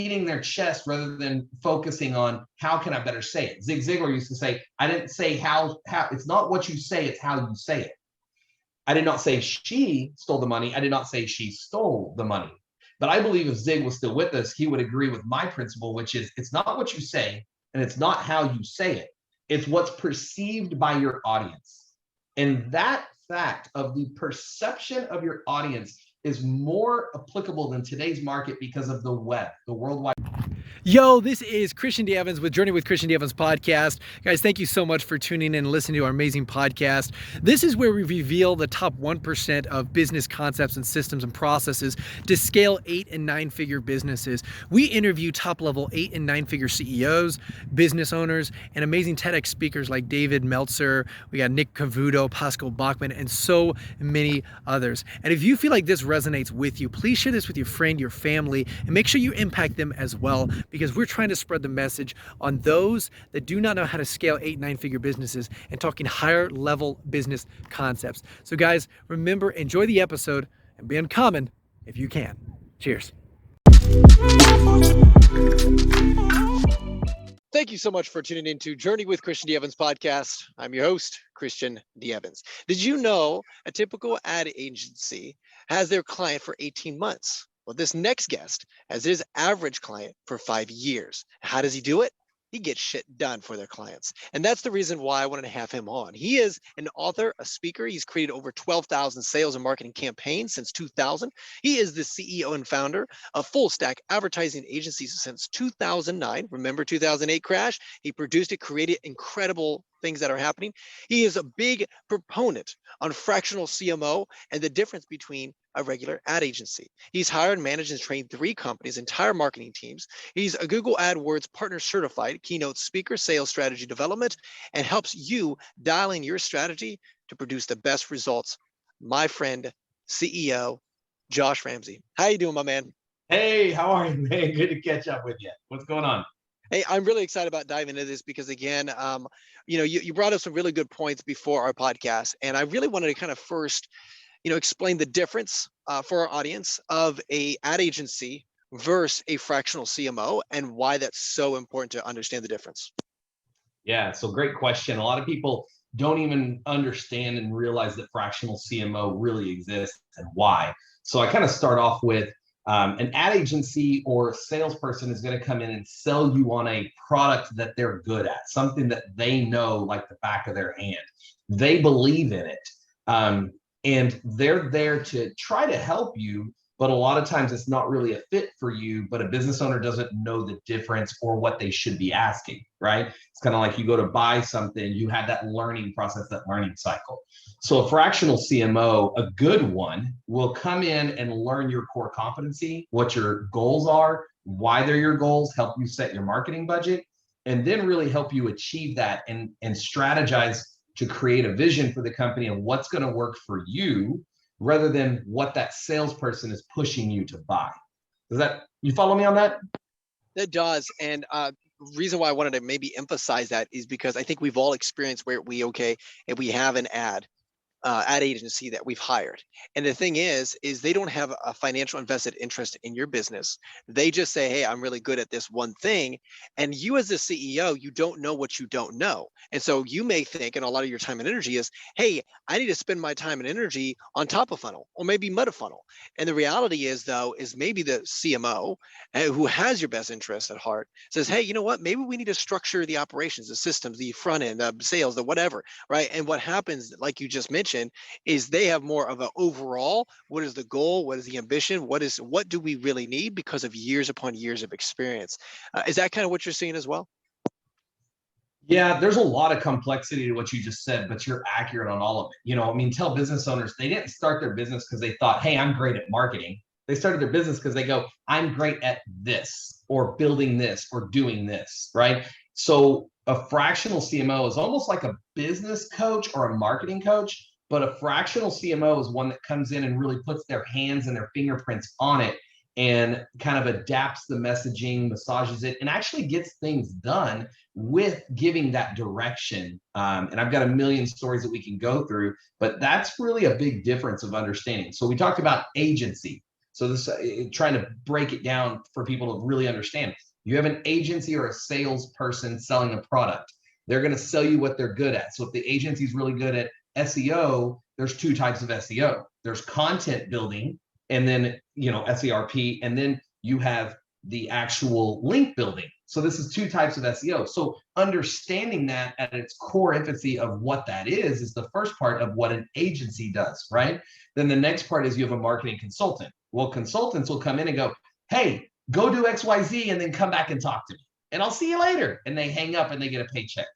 beating their chest rather than focusing on how can I better say it. Zig Ziglar used to say, I didn't say how it's not what you say, it's how you say it. I did not say she stole the money. I did not say she stole the money. But I believe if Zig was still with us, he would agree with my principle, which is it's not what you say and it's not how you say it. It's what's perceived by your audience. And that fact of the perception of your audience is more applicable than today's market because of the web, the worldwide. Yo, this is Christian D. Evans with Journey with Christian D. Evans podcast. Guys, thank you so much for tuning in and listening to our amazing podcast. This is where we reveal the top 1% of business concepts and systems and processes to scale 8 and 9 figure businesses. We interview top level 8 and 9 figure CEOs, business owners, and amazing TEDx speakers like David Meltzer. We got Nick Cavuto, Pascal Bachman, and so many others. And if you feel like this resonates with you, please share this with your friend, your family, and make sure you impact them as well, because we're trying to spread the message on those that do not know how to scale 8, 9 figure businesses and talking higher level business concepts. So guys, remember, enjoy the episode and be uncommon if you can. Cheers. Thank you so much for tuning in to Journey with Christian D. Evans podcast. I'm your host, Christian D. Evans. Did you know a typical ad agency has their client for 18 months? Well, this next guest has his average client for 5 years. How does he do it? He gets shit done for their clients. And that's the reason why I wanted to have him on. He is an author, a speaker. He's created over 12,000 sales and marketing campaigns since 2000. He is the CEO and founder of Full Stack Advertising Agencies since 2009. Remember 2008 crash? He produced it, created incredible things that are happening. He is a big proponent on fractional CMO and the difference between a regular ad agency. He's hired, managed, and trained 3 companies' entire marketing teams. He's a Google AdWords partner certified keynote speaker, sales strategy development, and helps you dial in your strategy to produce the best results. My friend, CEO, Josh Ramsey. How you doing, my man? Hey, how are you, man? Good to catch up with you. What's going on? Hey, I'm really excited about diving into this because again, you brought up some really good points before our podcast, and I really wanted to kind of first, explain the difference for our audience of a ad agency versus a fractional CMO and why that's so important to understand the difference. Yeah, so great question. A lot of people don't even understand and realize that fractional CMO really exists and why. So I kind of start off with an ad agency or salesperson is going to come in and sell you on a product that they're good at, something that they know like the back of their hand. They believe in it. And they're there to try to help you, but a lot of times it's not really a fit for you, but a business owner doesn't know the difference or what they should be asking, right? It's kind of like you go to buy something, you had that learning process, that learning cycle. So a fractional CMO, a good one, will come in and learn your core competency, what your goals are, why they're your goals, help you set your marketing budget, and then really help you achieve that and strategize to create a vision for the company and what's going to work for you rather than what that salesperson is pushing you to buy. You follow me on that? That does. And reason why I wanted to maybe emphasize that is because I think we've all experienced where if we have an ad agency that we've hired. And the thing is they don't have a financial invested interest in your business. They just say, hey, I'm really good at this one thing. And you as the CEO, you don't know what you don't know. And so you may think, and a lot of your time and energy is, hey, I need to spend my time and energy on top of funnel or maybe meta funnel. And the reality is maybe the CMO who has your best interest at heart says, hey, you know what, maybe we need to structure the operations, the systems, the front end, the sales, the whatever, right? And what happens, like you just mentioned, is they have more of an overall, what is the goal? What is the ambition? What do we really need because of years upon years of experience? Is that kind of what you're seeing as well? Yeah, there's a lot of complexity to what you just said, but you're accurate on all of it. Tell business owners, they didn't start their business because they thought, hey, I'm great at marketing. They started their business because they go, I'm great at this or building this or doing this, right? So a fractional CMO is almost like a business coach or a marketing coach, but a fractional CMO is one that comes in and really puts their hands and their fingerprints on it and kind of adapts the messaging, massages it, and actually gets things done with giving that direction. And I've got a million stories that we can go through, but that's really a big difference of understanding. So we talked about agency. So this trying to break it down for people to really understand. You have an agency or a salesperson selling a product. They're going to sell you what they're good at. So if the agency is really good at SEO, there's two types of SEO. There's content building, and then SERP, and then you have the actual link building. So this is two types of SEO. So understanding that at its core infancy of what that is the first part of what an agency does, right? Then the next part is you have a marketing consultant. Well, consultants will come in and go, hey, go do XYZ and then come back and talk to me. And I'll see you later. And they hang up and they get a paycheck.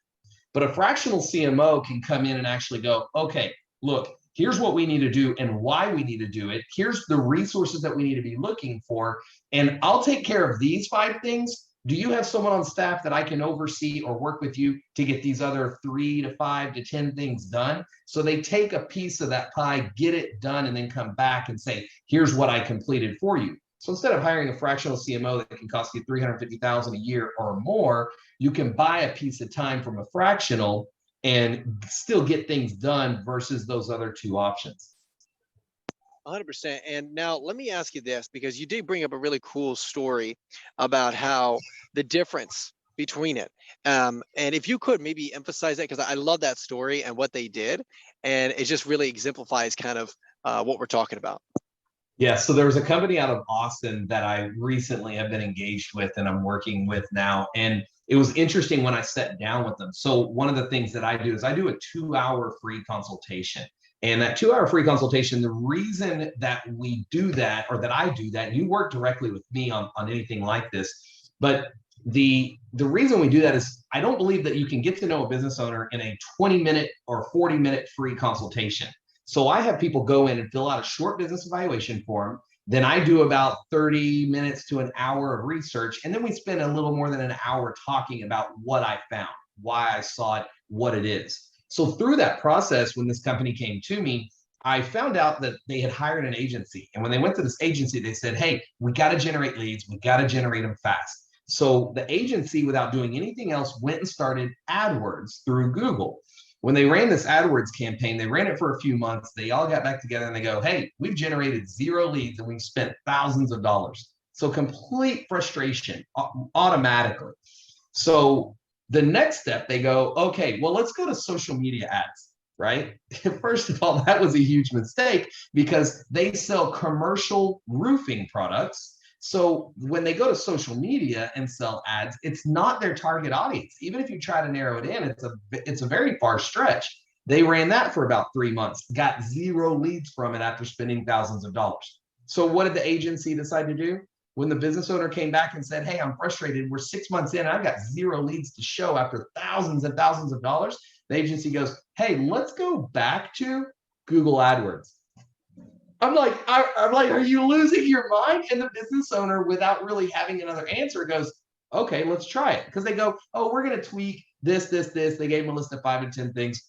But a fractional CMO can come in and actually go, okay, look, here's what we need to do and why we need to do it. Here's the resources that we need to be looking for. And I'll take care of these 5 things. Do you have someone on staff that I can oversee or work with you to get these other 3 to 5 to 10 things done? So they take a piece of that pie, get it done, and then come back and say, here's what I completed for you. So instead of hiring a fractional CMO that can cost you $350,000 a year or more, you can buy a piece of time from a fractional and still get things done versus those other 2 options. 100%. And now let me ask you this, because you did bring up a really cool story about how the difference between it. And if you could maybe emphasize that, because I love that story and what they did, and it just really exemplifies kind of what we're talking about. Yeah, so there was a company out of Austin that I recently have been engaged with and I'm working with now. And it was interesting when I sat down with them. So one of the things that I do is I do a 2-hour free consultation. And that 2-hour free consultation, the reason that we do that, or that I do that, and you work directly with me on anything like this, but the reason we do that is I don't believe that you can get to know a business owner in a 20-minute or 40-minute free consultation. So I have people go in and fill out a short business evaluation form. Then I do about 30 minutes to an hour of research. And then we spend a little more than an hour talking about what I found, why I saw it, what it is. So through that process, when this company came to me, I found out that they had hired an agency. And when they went to this agency, they said, hey, we got to generate leads. We got to generate them fast. So the agency, without doing anything else, went and started AdWords through Google. When they ran this AdWords campaign, they ran it for a few months. They all got back together and they go, hey, we've generated 0 leads and we've spent thousands of dollars. So complete frustration automatically. So the next step, they go, okay, well, let's go to social media ads, right? First of all, that was a huge mistake because they sell commercial roofing products. So when they go to social media and sell ads, it's not their target audience. Even if you try to narrow it in, it's a very far stretch. They ran that for about 3 months, got 0 leads from it after spending thousands of dollars. So what did the agency decide to do? When the business owner came back and said, hey, I'm frustrated, we're 6 months in, I've got 0 leads to show after thousands and thousands of dollars, the agency goes, hey, let's go back to Google AdWords. I'm like, are you losing your mind? And the business owner, without really having another answer, goes, okay, let's try it. Because they go, oh, we're going to tweak this. They gave him a list of 5 and 10 things.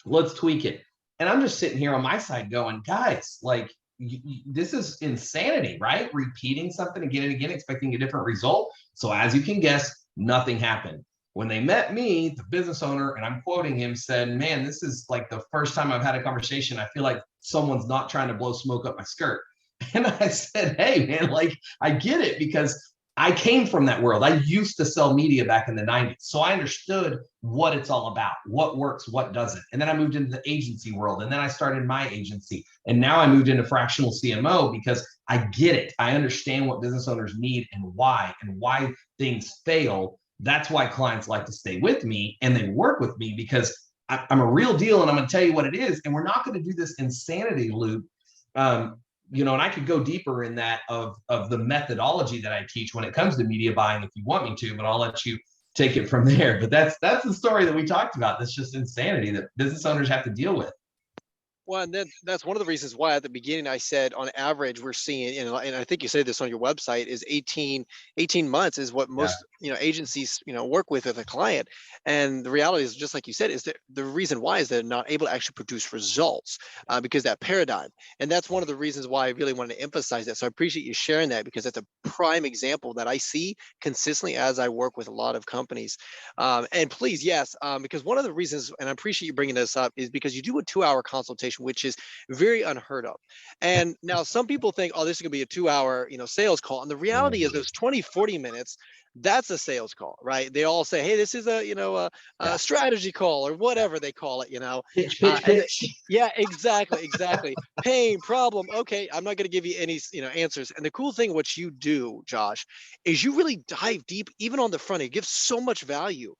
Let's tweak it. And I'm just sitting here on my side going, guys, like, this is insanity, right? Repeating something again and again, expecting a different result. So as you can guess, nothing happened. When they met me, the business owner, and I'm quoting him, said, man, this is like the first time I've had a conversation. I feel like someone's not trying to blow smoke up my skirt. And I said, hey, man, like, I get it because I came from that world. I used to sell media back in the 90s. So I understood what it's all about, what works, what doesn't. And then I moved into the agency world. And then I started my agency. And now I moved into fractional CMO because I get it. I understand what business owners need and why things fail. That's why clients like to stay with me and they work with me because I'm a real deal and I'm going to tell you what it is. And we're not going to do this insanity loop. And I could go deeper in that of the methodology that I teach when it comes to media buying if you want me to, but I'll let you take it from there. But that's the story that we talked about. That's just insanity that business owners have to deal with. Well, and that's one of the reasons why at the beginning I said on average we're seeing, and I think you say this on your website, is 18 months is what most agencies work with a client. And the reality is, just like you said, is that the reason why is they're not able to actually produce results because that paradigm. And that's one of the reasons why I really wanted to emphasize that. So I appreciate you sharing that because that's a prime example that I see consistently as I work with a lot of companies. And please, yes, because one of the reasons, and I appreciate you bringing this up, is because you do a 2-hour consultation consultation, which is very unheard of. And now some people think, oh, this is going to be a 2-hour, sales call. And the reality is those 20, 40 minutes, that's a sales call, right? They all say, hey, this is a strategy call or whatever they call it, Pitch, and pitch. yeah, exactly. Pain, problem. Okay, I'm not going to give you any, answers. And the cool thing, what you do, Josh, is you really dive deep, even on the front. It gives so much value.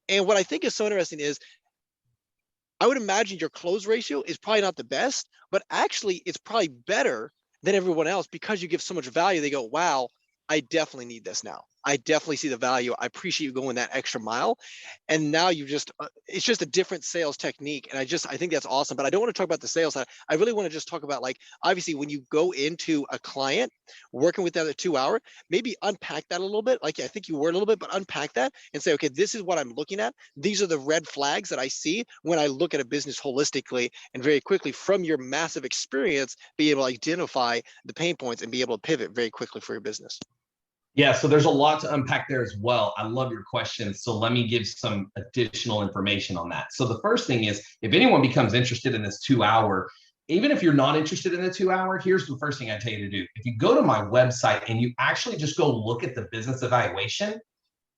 And what I think is so interesting is, I would imagine your close ratio is probably not the best, but actually it's probably better than everyone else because you give so much value. They go, wow, I definitely need this now. I definitely see the value. I appreciate you going that extra mile. And now you just, it's just a different sales technique. And I think that's awesome. But I don't want to talk about the sales side. I really want to just talk about, like, obviously when you go into a client, working with them at 2 hour, maybe unpack that a little bit. Like I think you were a little bit, but unpack that and say, okay, this is what I'm looking at. These are the red flags that I see when I look at a business holistically, and very quickly from your massive experience, be able to identify the pain points and be able to pivot very quickly for your business. Yeah, so there's a lot to unpack there as well. I love your question. So let me give some additional information on that. So the first thing is, if anyone becomes interested in this 2 hour, even if you're not interested in the 2 hour, here's the first thing I tell you to do. If you go to my website and you actually just go look at the business evaluation,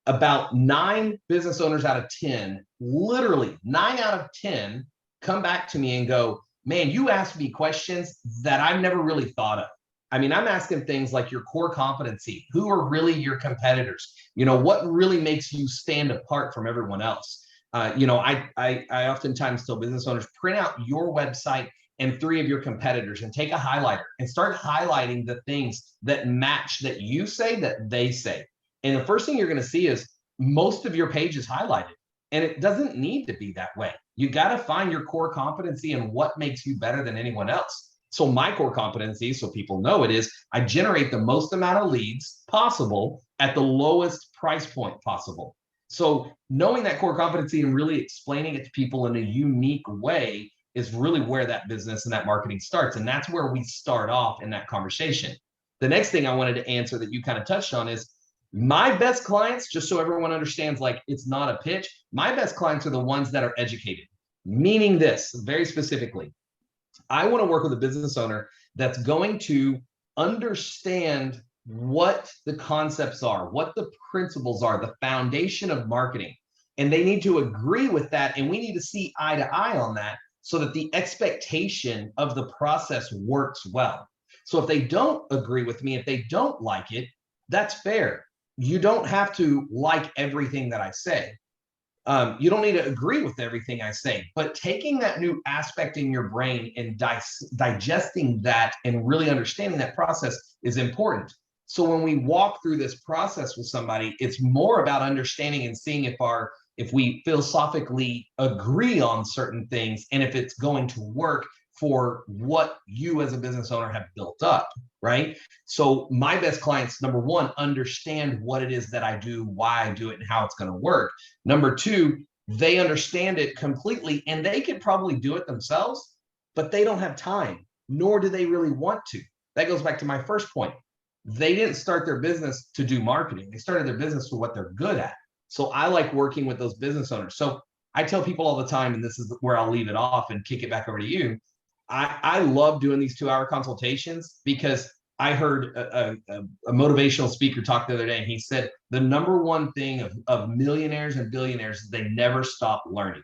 about 9 business owners out of 10, literally 9 out of 10, come back to me and go, man, you asked me questions that I've never really thought of. I mean, I'm asking things like your core competency. Who are really your competitors? What really makes you stand apart from everyone else? I oftentimes tell business owners, print out your website and 3 of your competitors and take a highlighter and start highlighting the things that match that you say that they say. And the first thing you're going to see is most of your page is highlighted. And it doesn't need to be that way. You got to find your core competency and what makes you better than anyone else. So my core competency, so people know it, is I generate the most amount of leads possible at the lowest price point possible. So knowing that core competency and really explaining it to people in a unique way is really where that business and that marketing starts. And that's where we start off in that conversation. The next thing I wanted to answer that you kind of touched on is, my best clients, just so everyone understands, like, it's not a pitch, my best clients are the ones that are educated. Meaning this, very specifically, I want to work with a business owner that's going to understand what the concepts are, what the principles are, the foundation of marketing. And they need to agree with that. And we need to see eye to eye on that so that the expectation of the process works well. So if they don't agree with me, if they don't like it, that's fair. You don't have to like everything that I say. You don't need to agree with everything I say, but taking that new aspect in your brain and digesting that and really understanding that process is important. So when we walk through this process with somebody, it's more about understanding and seeing if we philosophically agree on certain things and if it's going to work for what you as a business owner have built up, right? So my best clients, number one, understand what it is that I do, why I do it, and how it's going to work. Number two, they understand it completely and they could probably do it themselves, but they don't have time, nor do they really want to. That goes back to my first point. They didn't start their business to do marketing. They started their business for what they're good at. So I like working with those business owners. So I tell people all the time, and this is where I'll leave it off and kick it back over to you. I love doing these 2-hour consultations because I heard a motivational speaker talk the other day, and he said the number one thing of millionaires and billionaires is they never stop learning,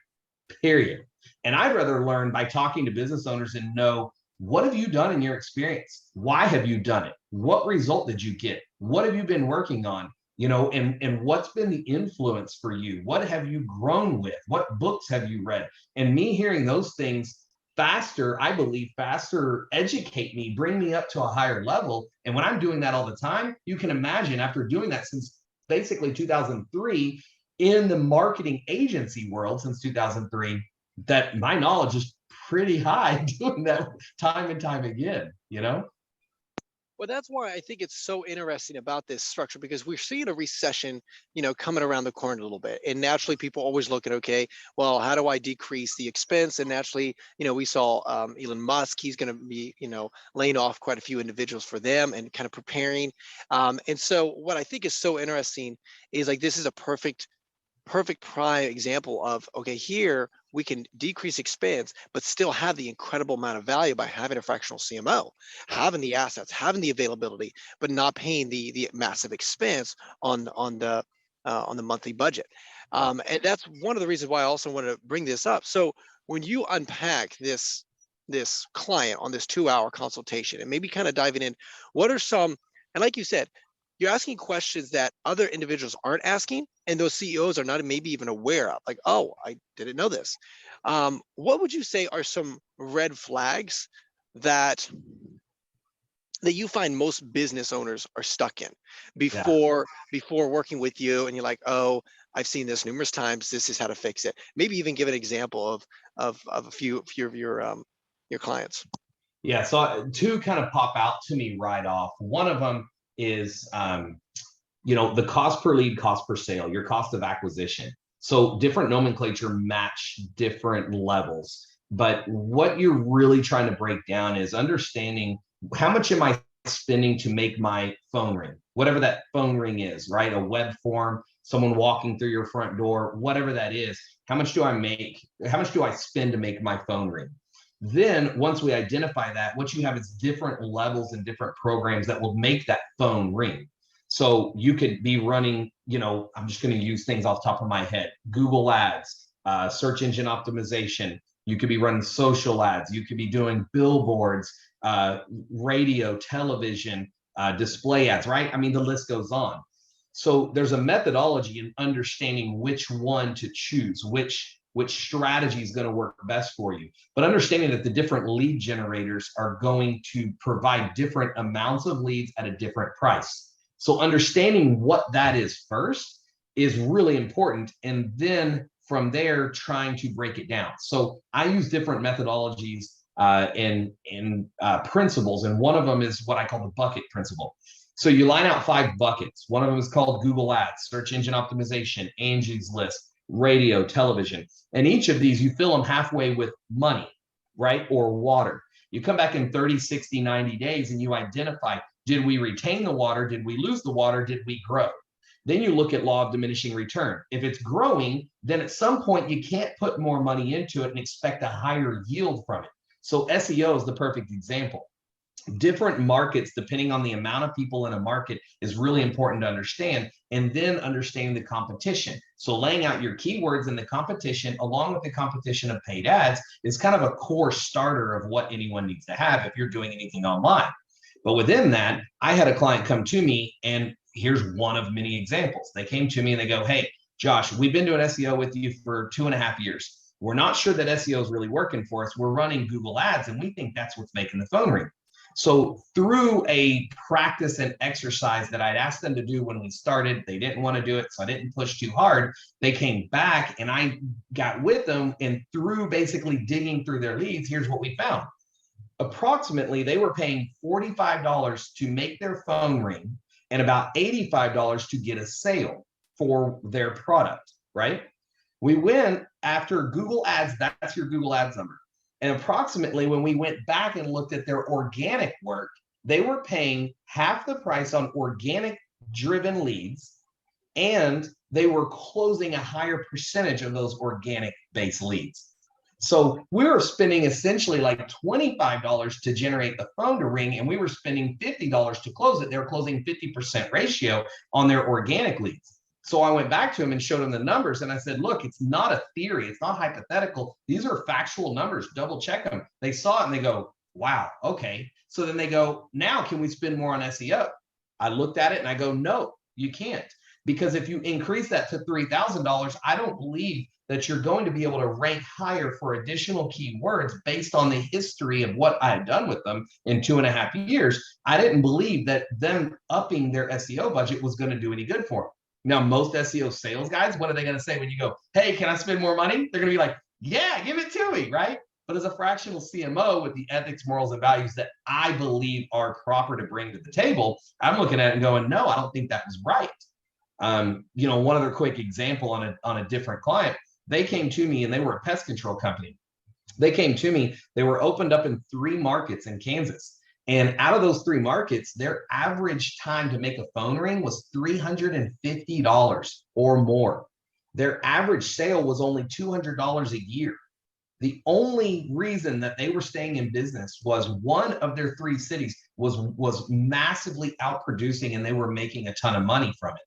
period. And I'd rather learn by talking to business owners and know, what have you done in your experience? Why have you done it? What result did you get? What have you been working on? And what's been the influence for you? What have you grown with? What books have you read? And me hearing those things I believe faster educate me, bring me up to a higher level. And when I'm doing that all the time, you can imagine, after doing that since basically 2003 in the marketing agency world since 2003, that my knowledge is pretty high doing that time and time again, Well, that's why I think it's so interesting about this structure, because we're seeing a recession, coming around the corner a little bit. And naturally, people always look at, okay, well, how do I decrease the expense? And naturally, we saw Elon Musk, he's going to be, laying off quite a few individuals for them and kind of preparing. And so what I think is so interesting is, like, this is a perfect prime example of, okay, here we can decrease expense, but still have the incredible amount of value by having a fractional CMO, having the assets, having the availability, but not paying the massive expense on the monthly budget. And that's one of the reasons why I also want to bring this up. So when you unpack this client on this 2-hour consultation and maybe kind of diving in, what are some, and like you said, you're asking questions that other individuals aren't asking, and those CEOs are not maybe even aware of, like, oh, I didn't know this. What would you say are some red flags that you find most business owners are stuck in Yeah. before working with you, and you're like, oh, I've seen this numerous times, this is how to fix it? Maybe even give an example of a few of your clients. Yeah. So two kind of pop out to me right off. One of them is, the cost per lead, cost per sale, your cost of acquisition. So different nomenclature match different levels. But what you're really trying to break down is understanding how much am I spending to make my phone ring, whatever that phone ring is, right? A web form, someone walking through your front door, whatever that is. How much do I spend to make my phone ring? Then once we identify that, what you have is different levels and different programs that will make that phone ring. So you could be running, I'm just going to use things off the top of my head, Google ads, search engine optimization. You could be running social ads. You could be doing billboards, radio, television, display ads, right? I mean, the list goes on. So there's a methodology in understanding which one to choose, which strategy is going to work best for you. But understanding that the different lead generators are going to provide different amounts of leads at a different price. So understanding what that is first is really important. And then from there, trying to break it down. So I use different methodologies and principles. And one of them is what I call the bucket principle. So you line out 5 buckets. One of them is called Google Ads, search engine optimization, Angie's List, radio, television. And each of these, you fill them halfway with money, right? Or water. You come back in 30, 60, 90 days and you identify, did we retain the water? Did we lose the water? Did we grow? Then you look at law of diminishing return. If it's growing, then at some point you can't put more money into it and expect a higher yield from it. So SEO is the perfect example. Different markets, depending on the amount of people in a market, is really important to understand, and then understanding the competition. So laying out your keywords in the competition along with the competition of paid ads is kind of a core starter of what anyone needs to have if you're doing anything online. But within that, I had a client come to me, and here's one of many examples. They came to me and they go, hey, Josh, we've been doing SEO with you for 2.5 years. We're not sure that SEO is really working for us. We're running Google Ads, and we think that's what's making the phone ring. So through a practice and exercise that I'd asked them to do when we started, they didn't want to do it, so I didn't push too hard. They came back and I got with them, and through basically digging through their leads, here's what we found. Approximately, they were paying $45 to make their phone ring and about $85 to get a sale for their product, right? We went after Google Ads, that's your Google Ads number. And approximately when we went back and looked at their organic work, they were paying half the price on organic driven leads, and they were closing a higher percentage of those organic based leads. So we were spending essentially like $25 to generate the phone to ring, and we were spending $50 to close it. They were closing 50% ratio on their organic leads. So I went back to him and showed him the numbers, and I said, look, it's not a theory. It's not hypothetical. These are factual numbers. Double check them. They saw it and they go, wow, okay. So then they go, now can we spend more on SEO? I looked at it and I go, no, you can't. Because if you increase that to $3,000, I don't believe that you're going to be able to rank higher for additional keywords based on the history of what I had done with them in 2.5 years. I didn't believe that them upping their SEO budget was going to do any good for them. Now, most SEO sales guys, what are they going to say when you go, hey, can I spend more money? They're going to be like, yeah, give it to me, right? But as a fractional CMO with the ethics, morals, and values that I believe are proper to bring to the table, I'm looking at it and going, no, I don't think that was right. One other quick example on a different client, they came to me and they were a pest control company. They came to me, they were opened up in 3 markets in Kansas. And out of those 3 markets, their average time to make a phone ring was $350 or more. Their average sale was only $200 a year. The only reason that they were staying in business was one of their three cities was massively outproducing, and they were making a ton of money from it.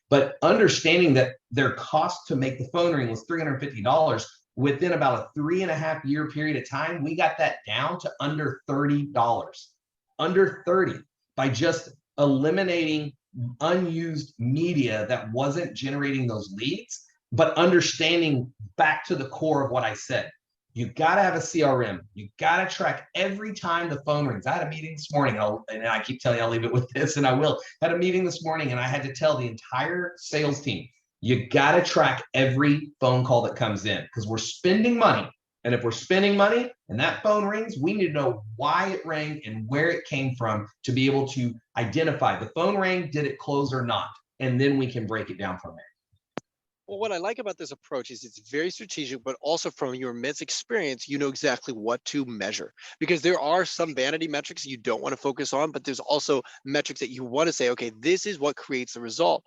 But understanding that their cost to make the phone ring was $350, within about a 3.5 year period of time, we got that down to under $30, under 30, by just eliminating unused media that wasn't generating those leads, but understanding back to the core of what I said. You got to have a CRM. You got to track every time the phone rings. I had a meeting this morning, and I keep telling you I'll leave it with this, and I will. I had a meeting this morning, and I had to tell the entire sales team, you got to track every phone call that comes in, because we're spending money. And if we're spending money and that phone rings, we need to know why it rang and where it came from to be able to identify the phone rang, did it close or not? And then we can break it down from there. Well, what I like about this approach is it's very strategic, but also from your immense experience, you know exactly what to measure, because there are some vanity metrics you don't want to focus on, but there's also metrics that you want to say, okay, this is what creates the result.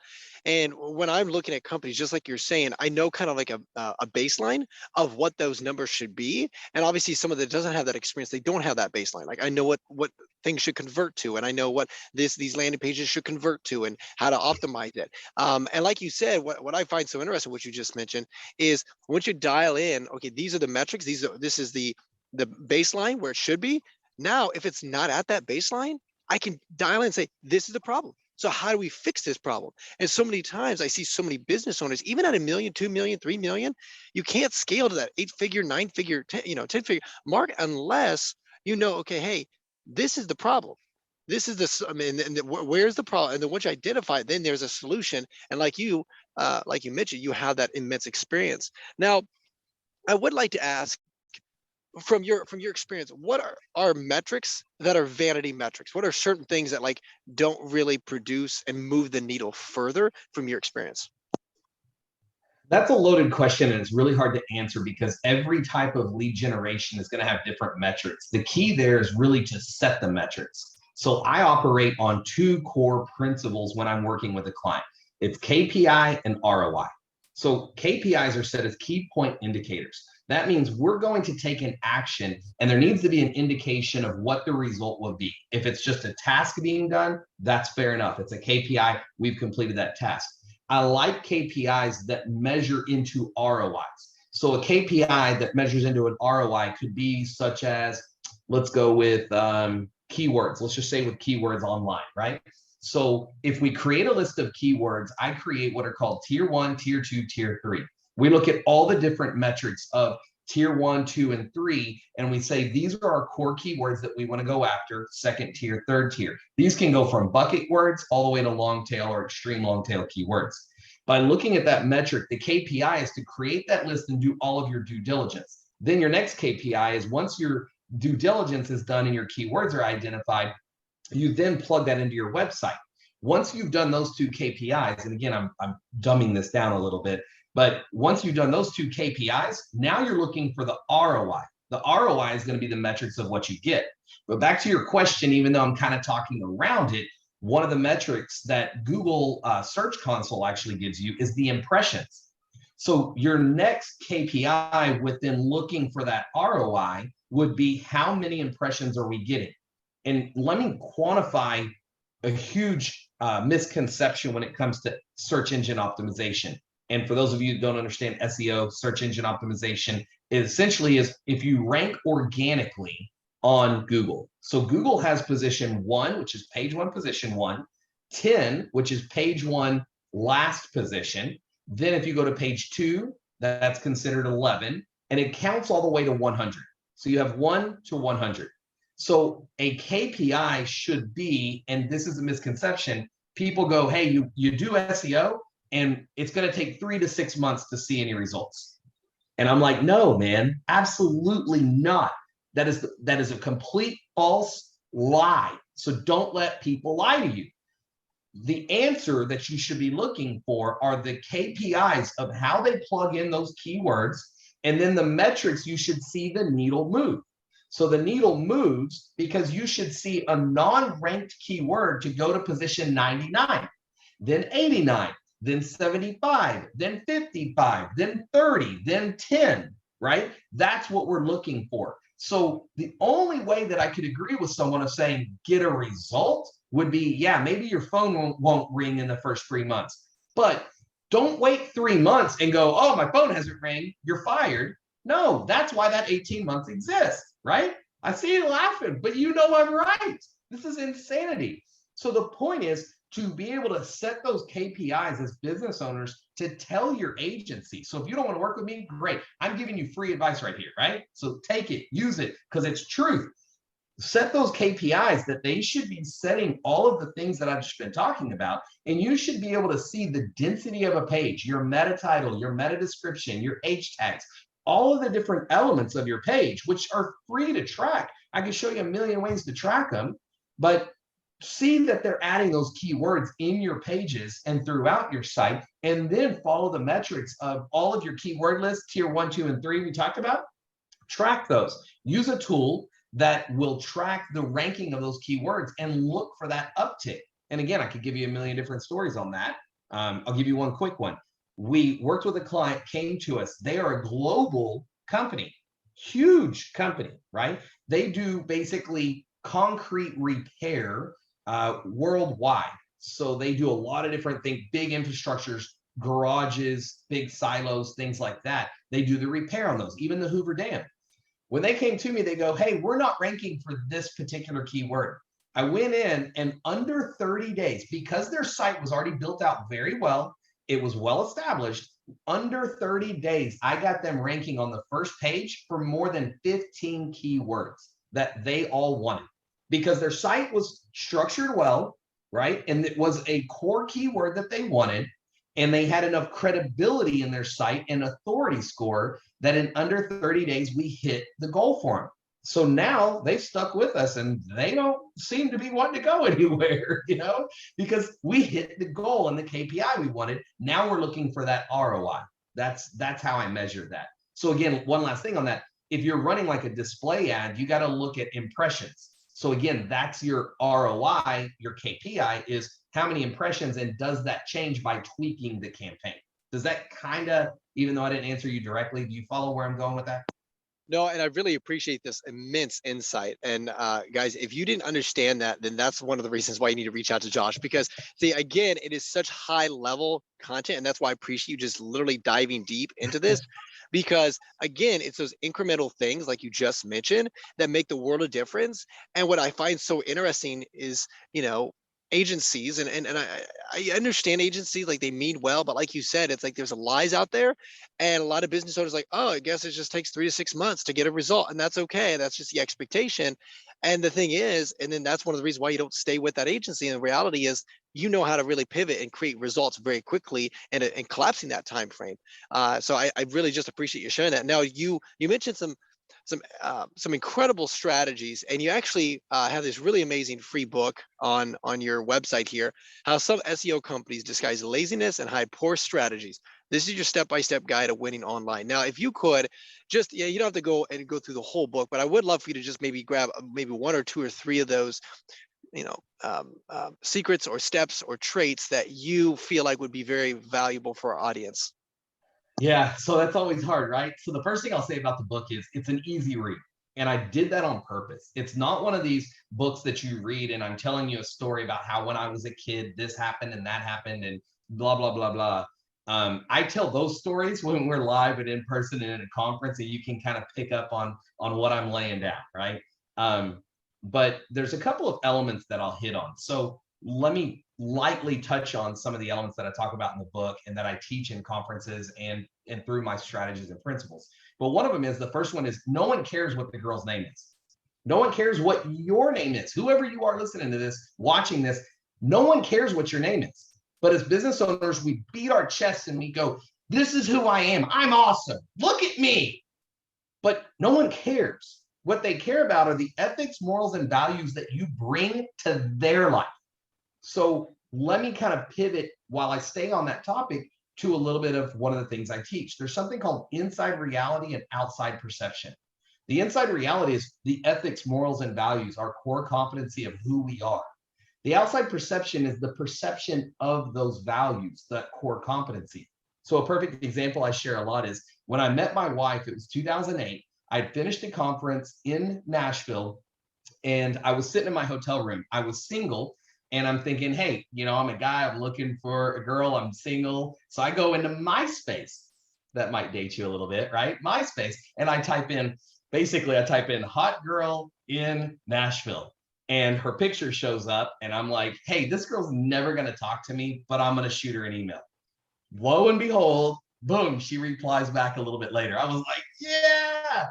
And when I'm looking at companies, just like you're saying, I know kind of like a baseline of what those numbers should be. And obviously someone that doesn't have that experience, they don't have that baseline. Like I know what things should convert to, and I know what these landing pages should convert to and how to optimize it. And like you said, what I find so interesting, what you just mentioned, is once you dial in, okay, these are the metrics, this is the baseline where it should be. Now, if it's not at that baseline, I can dial in and say, this is the problem. So how do we fix this problem? And so many times I see so many business owners, even at $1 million, 2 million, 3 million, you can't scale to that 8-figure, 9-figure, 10-figure mark unless you know, okay, hey, this is the problem. This is the, I mean, and where's the problem? And then once you identify it, then there's a solution. And like you mentioned, you have that immense experience. Now, I would like to ask, from your experience, what are metrics that are vanity metrics? What are certain things that like don't really produce and move the needle further from your experience? That's a loaded question, and it's really hard to answer because every type of lead generation is going to have different metrics. The key there is really to set the metrics. So I operate on two core principles when I'm working with a client. It's KPI and ROI. So KPIs are set as key point indicators. That means we're going to take an action, and there needs to be an indication of what the result will be. If it's just a task being done, that's fair enough. It's a KPI, we've completed that task. I like KPIs that measure into ROIs. So a KPI that measures into an ROI could be such as, let's go with keywords. Let's just say with keywords online, right? So if we create a list of keywords, I create what are called tier 1, tier 2, tier 3. We look at all the different metrics of tier 1, 2, and 3, and we say these are our core keywords that we want to go after, second tier, third tier. These can go from bucket words all the way to long tail or extreme long tail keywords. By looking at that metric, the KPI is to create that list and do all of your due diligence. Then your next KPI is, once your due diligence is done and your keywords are identified, you then plug that into your website. Once you've done those two KPIs, and again, I'm dumbing this down a little bit, but once you've done those two KPIs, now you're looking for the ROI. The ROI is going to be the metrics of what you get. But back to your question, even though I'm kind of talking around it, one of the metrics that Google Search Console actually gives you is the impressions. So your next KPI within looking for that ROI would be, how many impressions are we getting? And let me quantify a huge misconception when it comes to search engine optimization. And for those of you who don't understand SEO, search engine optimization, it essentially is if you rank organically on Google. So Google has position 1, which is page 1, position 1, 10, which is page 1, last position. Then if you go to page 2, that's considered 11, and it counts all the way to 100. So you have 1 to 100. So a KPI should be, and this is a misconception, people go, hey, you do SEO, and it's going to take 3 to 6 months to see any results. And I'm like, no, man, absolutely not. That is a complete false lie. So don't let people lie to you. The answer that you should be looking for are the KPIs of how they plug in those keywords, and then the metrics you should see the needle move. So the needle moves because you should see a non-ranked keyword to go to position 99, then 89, then 75, then 55, then 30, then 10, right? That's what we're looking for. So the only way that I could agree with someone of saying get a result would be, yeah, maybe your phone won't ring in the first 3 months, but don't wait 3 months and go, oh, my phone hasn't rang, you're fired. No, that's why that 18 months exists, right? I see you laughing, but you know I'm right. This is insanity. So the point is to be able to set those KPIs as business owners to tell your agency. So if you don't want to work with me, great. I'm giving you free advice right here, right? So take it, use it, because it's truth. Set those KPIs that they should be setting all of the things that I've just been talking about. And you should be able to see the density of a page, your meta title, your meta description, your H tags, all of the different elements of your page, which are free to track. I can show you a million ways to track them, but see that they're adding those keywords in your pages and throughout your site, and then follow the metrics of all of your keyword lists, tier 1, 2, and 3 we talked about. Track those. Use a tool that will track the ranking of those keywords and look for that uptick. And again, I could give you a million different stories on that. I'll give you one quick one. We worked with a client, came to us. They are a global company, huge company, right? They do basically concrete repair worldwide. So they do a lot of different things, big infrastructures, garages, big silos, things like that. They do the repair on those, even the Hoover Dam. When they came to me, they go, hey, we're not ranking for this particular keyword. I went in and under 30 days, because their site was already built out very well, it was well established, under 30 days, I got them ranking on the first page for more than 15 keywords that they all wanted, because their site was structured well, right? And it was a core keyword that they wanted. And they had enough credibility in their site and authority score that in under 30 days, we hit the goal for them. So now they've stuck with us and they don't seem to be wanting to go anywhere, because we hit the goal and the KPI we wanted. Now we're looking for that ROI. That's how I measured that. So again, one last thing on that. If you're running like a display ad, you got to look at impressions. So again, that's your ROI, your KPI is how many impressions, and does that change by tweaking the campaign? Does that kind of, even though I didn't answer you directly, do you follow where I'm going with that? No, and I really appreciate this immense insight. And guys, if you didn't understand that, then that's one of the reasons why you need to reach out to Josh, because see, again, it is such high level content. And that's why I appreciate you just literally diving deep into this, because again, it's those incremental things like you just mentioned that make the world of difference. And what I find so interesting is, agencies, and I understand agencies, like they mean well, but like you said, it's like there's lies out there, and a lot of business owners like, oh, I guess it just takes 3 to 6 months to get a result, and that's okay. That's just the expectation. And the thing is, and then that's one of the reasons why you don't stay with that agency. And the reality is, how to really pivot and create results very quickly and collapsing that time frame. So I really just appreciate you sharing that. Now you mentioned some incredible strategies, and you actually have this really amazing free book on your website here, how some SEO companies disguise laziness and hide poor strategies. This is your step-by-step guide to winning online. Now, if you could just, you don't have to go through the whole book, but I would love for you to just maybe grab maybe 1 or 2 or 3 of those secrets or steps or traits that you feel like would be very valuable for our audience. Yeah, so that's always hard, right? So the first thing I'll say about the book is it's an easy read. And I did that on purpose. It's not one of these books that you read and I'm telling you a story about how when I was a kid, this happened and that happened and blah, blah, blah, blah. I tell those stories when we're live and in person and in a conference, and you can kind of pick up on what I'm laying down, right? But there's a couple of elements that I'll hit on. So let me lightly touch on some of the elements that I talk about in the book and that I teach in conferences and through my strategies and principles. But one of them is, the first one is, no one cares what the girl's name is. No one cares what your name is. Whoever you are listening to this, watching this, no one cares what your name is. But as business owners, we beat our chests and we go, this is who I am. I'm awesome. Look at me. But no one cares. What they care about are the ethics, morals, and values that you bring to their life. So let me kind of pivot while I stay on that topic to a little bit of one of the things I teach. There's something called inside reality and outside perception. The inside reality is the ethics, morals, and values, our core competency of who we are. The outside perception is the perception of those values, that core competency. So a perfect example I share a lot is when I met my wife, it was 2008. I'd finished a conference in Nashville and I was sitting in my hotel room. I was single and I'm thinking, hey, I'm a guy, I'm looking for a girl, I'm single. So I go into MySpace. That might date you a little bit, right? MySpace. And I type in hot girl in Nashville. And her picture shows up and I'm like, hey, this girl's never going to talk to me, but I'm going to shoot her an email. Lo and behold, boom, she replies back a little bit later. I was like, yeah.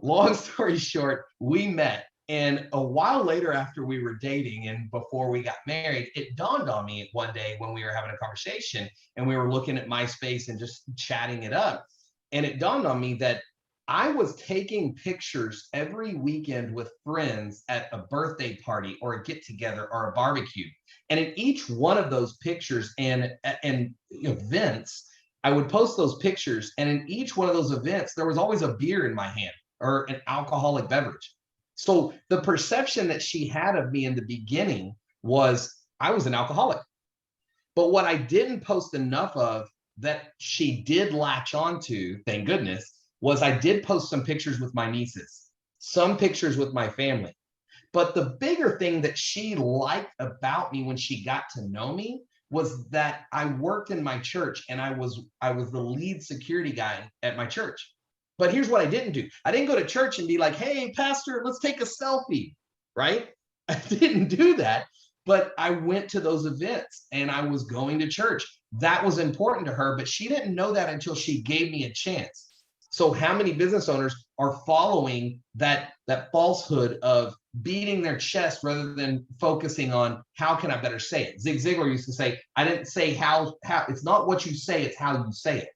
Long story short, we met. And a while later, after we were dating and before we got married, it dawned on me one day when we were having a conversation and we were looking at MySpace and just chatting it up. And it dawned on me that I was taking pictures every weekend with friends at a birthday party or a get together or a barbecue. And in each one of those pictures and events, I would post those pictures. And in each one of those events, there was always a beer in my hand or an alcoholic beverage. So the perception that she had of me in the beginning was I was an alcoholic. But what I didn't post enough of that she did latch onto, thank goodness, was I did post some pictures with my nieces, some pictures with my family. But the bigger thing that she liked about me when she got to know me was that I worked in my church and I was the lead security guy at my church. But here's what I didn't do. I didn't go to church and be like, hey, pastor, let's take a selfie, right? I didn't do that, but I went to those events and I was going to church. That was important to her, but she didn't know that until she gave me a chance. So how many business owners are following that falsehood of beating their chest rather than focusing on how can I better say it? Zig Ziglar used to say, I didn't say how it's not what you say, it's how you say it.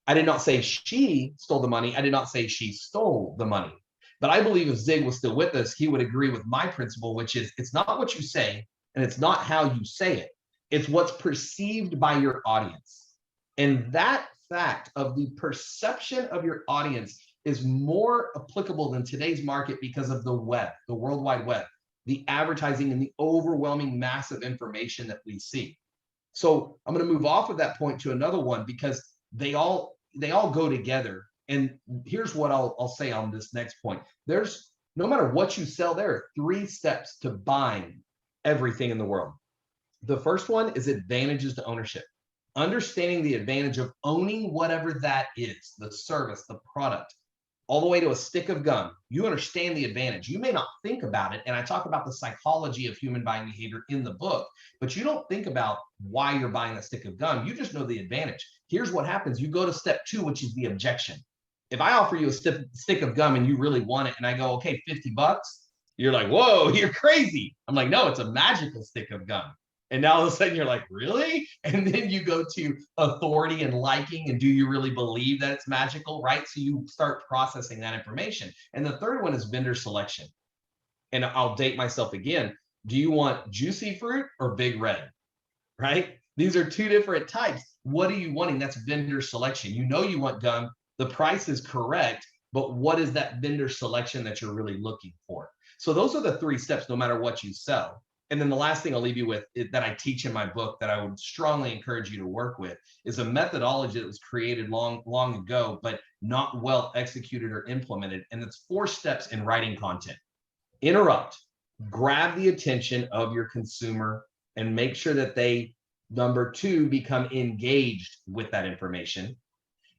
I did not say she stole the money. I did not say she stole the money. But I believe if Zig was still with us, he would agree with my principle, which is it's not what you say and it's not how you say it. It's what's perceived by your audience. And that fact of the perception of your audience is more applicable than today's market because of the web, the World Wide Web, the advertising and the overwhelming massive information that we see. So I'm going to move off of that point to another one because they all go together. And here's what I'll say on this next point. There's no matter what you sell, there are 3 steps to buying everything in the world. The first one is advantages to ownership. Understanding the advantage of owning whatever that is, the service, the product, all the way to a stick of gum. You understand the advantage. You may not think about it. And I talk about the psychology of human buying behavior in the book, but you don't think about why you're buying a stick of gum. You just know the advantage. Here's what happens. You go to step 2, which is the objection. If I offer you a stick of gum and you really want it and I go, okay, $50, you're like, whoa, you're crazy. I'm like, no, it's a magical stick of gum. And now all of a sudden you're like, really? And then you go to authority and liking, and do you really believe that it's magical, right? So you start processing that information. And the third one is vendor selection. And I'll date myself again. Do you want juicy fruit or big red, right? These are 2 different types. What are you wanting? That's vendor selection. You know you want gum. The price is correct, but what is that vendor selection that you're really looking for? So those are the 3 steps no matter what you sell. And then the last thing I'll leave you with that I teach in my book that I would strongly encourage you to work with is a methodology that was created long ago, but not well executed or implemented. And it's 4 steps in writing content. Interrupt, grab the attention of your consumer and make sure that they, number 2, become engaged with that information.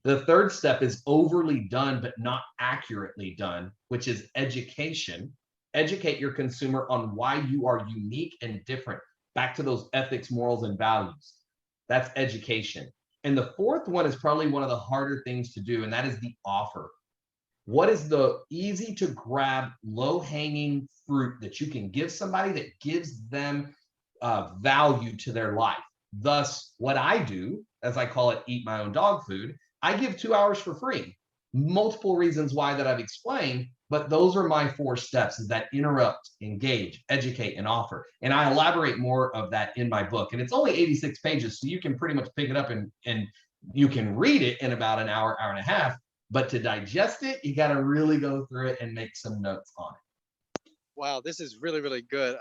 The third step is overly done, but not accurately done, which is education. Educate your consumer on why you are unique and different. Back to those ethics, morals, and values. That's education. And the fourth one is probably one of the harder things to do, and that is the offer. What is the easy to grab, low-hanging fruit that you can give somebody that gives them value to their life? Thus, what I do, as I call it, eat my own dog food, I give 2 hours for free. Multiple reasons why that I've explained, but those are my 4 steps: is that interrupt, engage, educate, and offer. And I elaborate more of that in my book. And it's only 86 pages, so you can pretty much pick it up and you can read it in about an hour, hour and a half. But to digest it, you got to really go through it and make some notes on it. Wow, this is really, really good.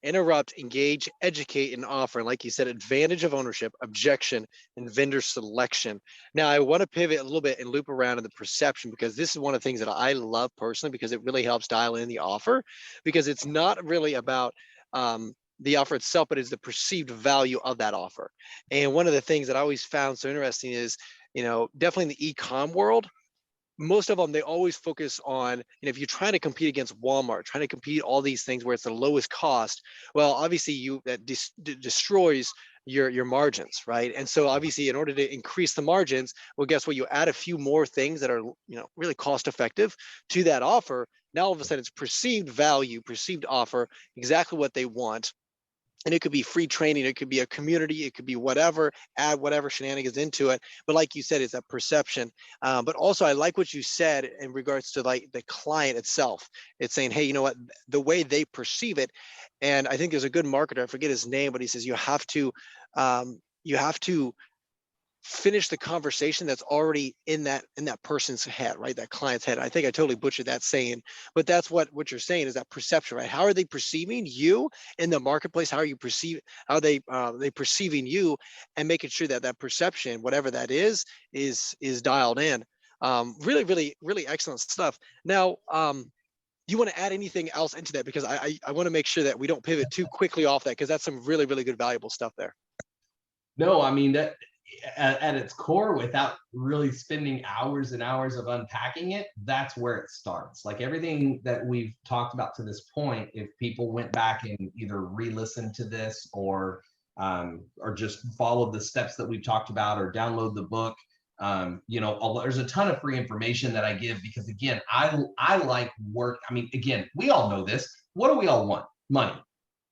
interrupt, engage, educate, and offer. And like you said, advantage of ownership, objection, and vendor selection. Now, I want to pivot a little bit and loop around in the perception, because this is one of the things that I love personally, because it really helps dial in the offer, because it's not really about the offer itself, but it's the perceived value of that offer. And one of the things that I always found so interesting is, definitely in the e-com world, most of them, they always focus on, if you're trying to compete against Walmart, trying to compete all these things where it's the lowest cost, well, obviously that destroys your margins, right? And so obviously, in order to increase the margins, well, guess what? You add a few more things that are, really cost effective to that offer. Now, all of a sudden, it's perceived value, perceived offer, exactly what they want. And it could be free training, it could be a community, it could be whatever, add whatever shenanigans into it. But like you said, it's that perception. But also, I like what you said in regards to like the client itself. It's saying, hey, you know what, the way they perceive it. And I think there's a good marketer, I forget his name, but he says you have to finish the conversation that's already in that person's head, right? That client's head. I think I totally butchered that saying, but that's what you're saying, is that perception, right? How are they perceiving you in the marketplace? How are they perceiving you, and making sure that that perception, whatever that is dialed in. Really, really, really excellent stuff. Now, do you want to add anything else into that? Because I want to make sure that we don't pivot too quickly off that, because that's some really, really good, valuable stuff there. No, I mean, that at its core, without really spending hours and hours of unpacking it, that's where it starts. Like everything that we've talked about to this point, if people went back and either re-listened to this or just followed the steps that we've talked about, or download the book, there's a ton of free information that I give, because again, I like work. I mean, again, we all know this. What do we all want? Money,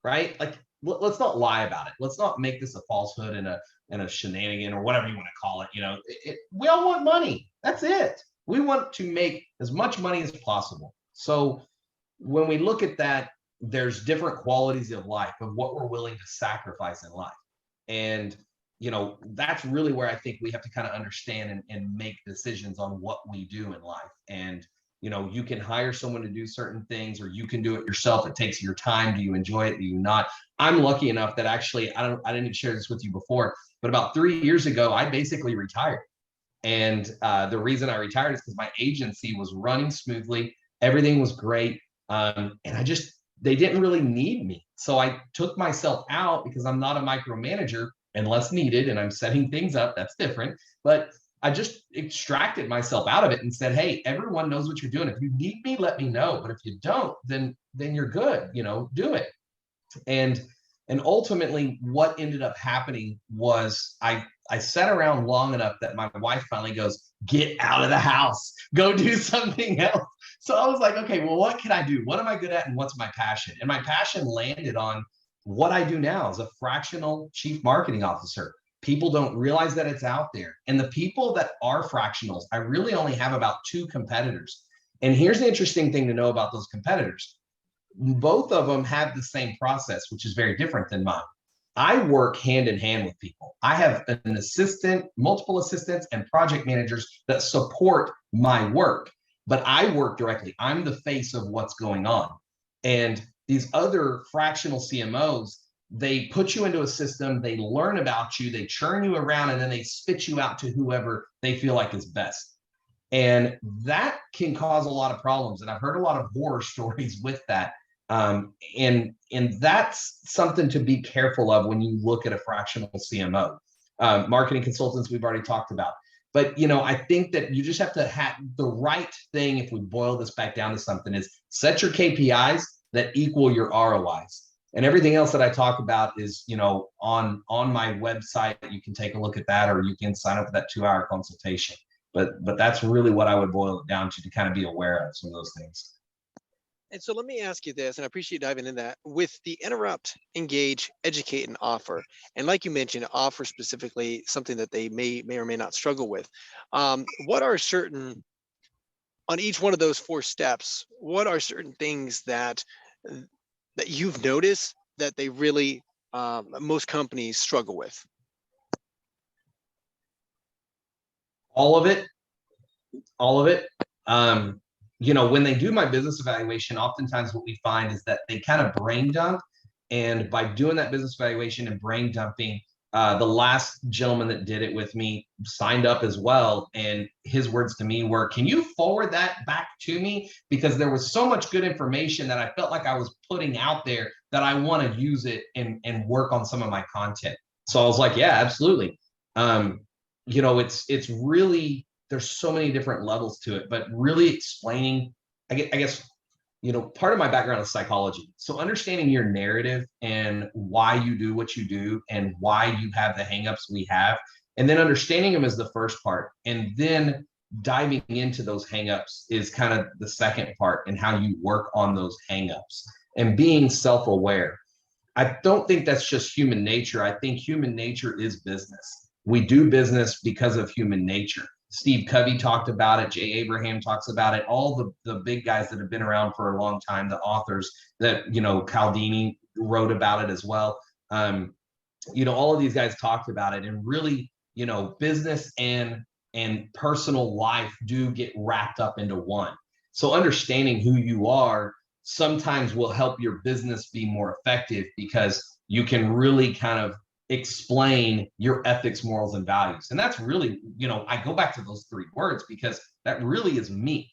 right? Like, let's not lie about it. Let's not make this a falsehood and a shenanigan, or whatever you want to call it. We all want money. That's it. We want to make as much money as possible. So when we look at that, there's different qualities of life, of what we're willing to sacrifice in life. And that's really where I think we have to kind of understand and make decisions on what we do in life. And you can hire someone to do certain things, or you can do it yourself. It takes your time. Do you enjoy it? Do you not? I'm lucky enough that actually, I didn't share this with you before, but about 3 years ago, I basically retired. And the reason I retired is because my agency was running smoothly. Everything was great. And they didn't really need me. So I took myself out, because I'm not a micromanager unless needed, and I'm setting things up. That's different. But I just extracted myself out of it and said, hey, everyone knows what you're doing. If you need me, let me know. But if you don't, then you're good, do it. And ultimately what ended up happening was I sat around long enough that my wife finally goes, get out of the house, go do something else. So I was like, okay, well, what can I do? What am I good at? And what's my passion? And my passion landed on what I do now as a fractional chief marketing officer. People don't realize that it's out there. And the people that are fractionals, I really only have about 2 competitors. And here's the interesting thing to know about those competitors. Both of them have the same process, which is very different than mine. I work hand in hand with people. I have an assistant, multiple assistants, and project managers that support my work, but I work directly. I'm the face of what's going on. And these other fractional CMOs, they put you into a system, they learn about you, they churn you around, and then they spit you out to whoever they feel like is best. And that can cause a lot of problems. And I've heard a lot of horror stories with that. And that's something to be careful of when you look at a fractional CMO. Marketing consultants, we've already talked about. But I think that you just have to have the right thing. If we boil this back down to something, is set your KPIs that equal your ROIs. And everything else that I talk about is, on my website. You can take a look at that, or you can sign up for that 2-hour consultation. But that's really what I would boil it down to kind of be aware of some of those things. And so let me ask you this, and I appreciate diving in that. With the interrupt, engage, educate, and offer, and like you mentioned, offer specifically something that they may or may not struggle with. What are certain, on each one of those 4 steps, what are certain things that you've noticed that they really, most companies struggle with? All of it. When they do my business evaluation, oftentimes what we find is that they kind of brain dump And by doing that business evaluation and brain dumping, the last gentleman that did it with me signed up as well. And his words to me were, can you forward that back to me? Because there was so much good information that I felt like I was putting out there that I want to use it and work on some of my content. So I was like, yeah, absolutely. It's really, there's so many different levels to it, but really explaining, I guess, part of my background is psychology. So understanding your narrative and why you do what you do and why you have the hangups we have, and then understanding them is the first part. And then diving into those hangups is kind of the second part, and how you work on those hangups and being self-aware. I don't think that's just human nature. I think human nature is business. We do business because of human nature. Steve Covey talked about it. Jay Abraham talks about it. All the big guys that have been around for a long time, the authors that, Cialdini wrote about it as well. All of these guys talked about it, and really, business and personal life do get wrapped up into one. So understanding who you are sometimes will help your business be more effective, because you can really kind of explain your ethics, morals, and values. And that's really, I go back to those three words because that really is me.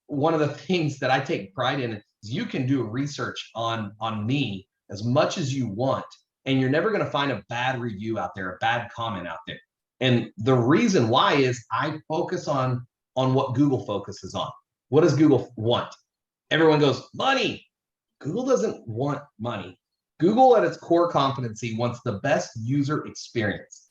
One of the things that I take pride in is you can do research on me as much as you want, and you're never going to find a bad review out there, a bad comment out there. And the reason why is I focus on what Google focuses on. What does Google want? Everyone goes, money. Google doesn't want money. Google, at its core competency, wants the best user experience,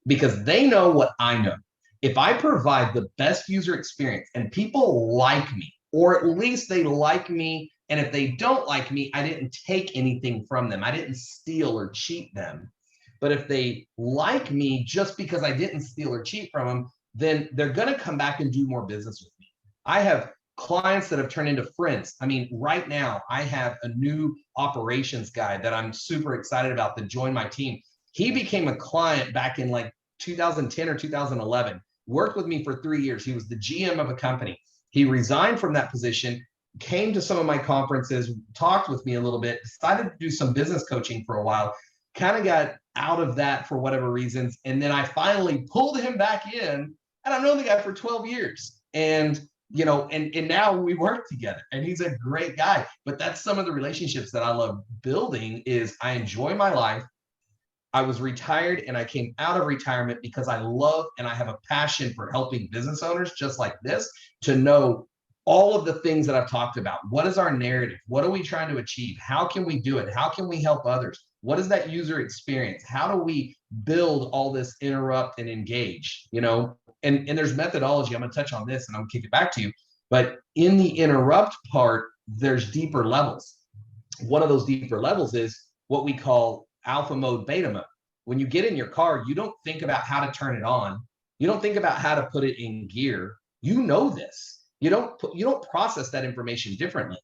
because they know what I know. If I provide the best user experience and people like me, or at least they like me, and if they don't like me, I didn't take anything from them. I didn't steal or cheat them. But if they like me just because I didn't steal or cheat from them, then they're going to come back and do more business with me. I have clients that have turned into friends. I mean, right now I have a new operations guy that I'm super excited about that joined my team. He became a client back in like 2010 or 2011, worked with me for 3 years. He was the GM of a company. He resigned from that position, came to some of my conferences, talked with me a little bit, decided to do some business coaching for a while, kind of got out of that for whatever reasons. And then I finally pulled him back in, and I've known the guy for 12 years. And and now we work together, and he's a great guy. But that's some of the relationships that I love building. Is I enjoy my life. I was retired, and I came out of retirement because I love and I have a passion for helping business owners just like this to know all of the things that I've talked about. What is our narrative? What are we trying to achieve? How can we do it? How can we help others? What is that user experience? How do we build all this interrupt and engage? And there's methodology. I'm going to touch on this and I'm going to kick it back to you. But in the interrupt part, there's deeper levels. One of those deeper levels is what we call alpha mode, beta mode. When you get in your car, you don't think about how to turn it on. You don't think about how to put it in gear. You know this. You don't process that information differently.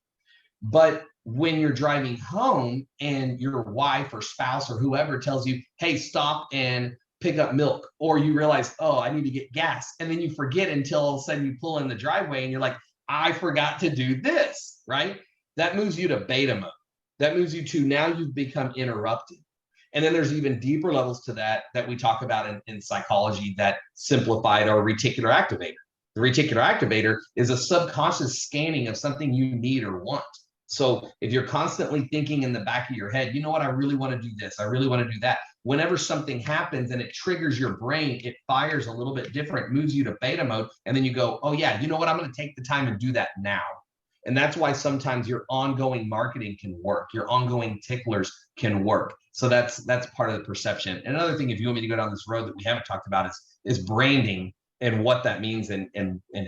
But when you're driving home and your wife or spouse or whoever tells you, hey, stop and pick up milk, or you realize, oh, I need to get gas, and then you forget until all of a sudden you pull in the driveway and you're like, I forgot to do this, right? That moves you to beta mode. That moves you to now you've become interrupted. And then there's even deeper levels to that we talk about in psychology, that simplified, or reticular activator. The reticular activator is a subconscious scanning of something you need or want. So if you're constantly thinking in the back of your head, you know what, I really want to do this, I really want to do that. Whenever something happens and it triggers your brain, it fires a little bit different, moves you to beta mode. And then you go, oh yeah, you know what, I'm going to take the time and do that now. And that's why sometimes your ongoing marketing can work. Your ongoing ticklers can work. So that's part of the perception. And another thing, if you want me to go down this road that we haven't talked about, is branding and what that means and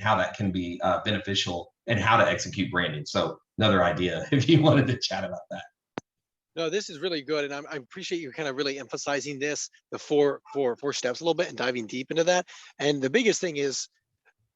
how that can be beneficial and how to execute branding. So another idea if you wanted to chat about that. No, this is really good. And I appreciate you kind of really emphasizing this, the four steps a little bit and diving deep into that. And the biggest thing is,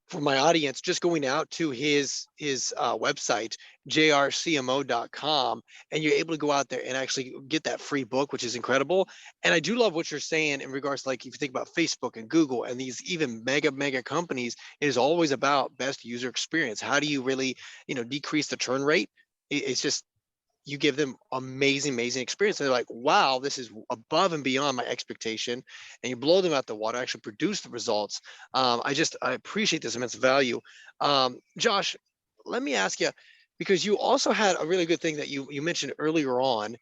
for my audience, just going out to his website, jrcmo.com, and you're able to go out there and actually get that free book, which is incredible. And I do love what you're saying in regards to, like, if you think about Facebook and Google and these even mega companies, it is always about best user experience. How do you really, decrease the churn rate? It's just, you give them amazing experience. And they're like, wow, this is above and beyond my expectation. And you blow them out the water, actually produce the results. I appreciate this immense value. Josh, let me ask you, because you also had a really good thing that you mentioned earlier on.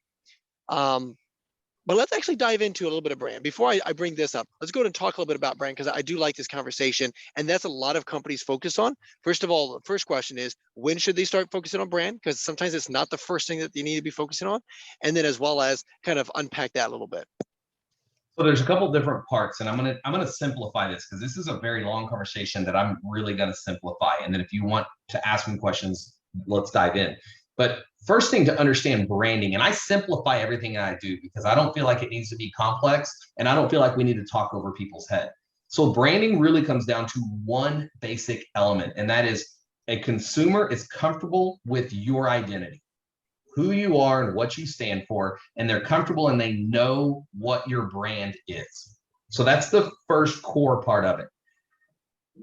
But let's actually dive into a little bit of brand. Before I bring this up, let's go ahead and talk a little bit about brand, because I do like this conversation. And that's a lot of companies focus on. First of all, the first question is, when should they start focusing on brand? Because sometimes it's not the first thing that they need to be focusing on. And then as well as kind of unpack that a little bit. So there's a couple different parts, and I'm gonna simplify this, because this is a very long conversation that I'm really gonna simplify. And then if you want to ask me questions, let's dive in. But first thing to understand branding, and I simplify everything that I do because I don't feel like it needs to be complex, and I don't feel like we need to talk over people's head. So branding really comes down to one basic element, and that is a consumer is comfortable with your identity, who you are and what you stand for, and they're comfortable and they know what your brand is. So that's the first core part of it.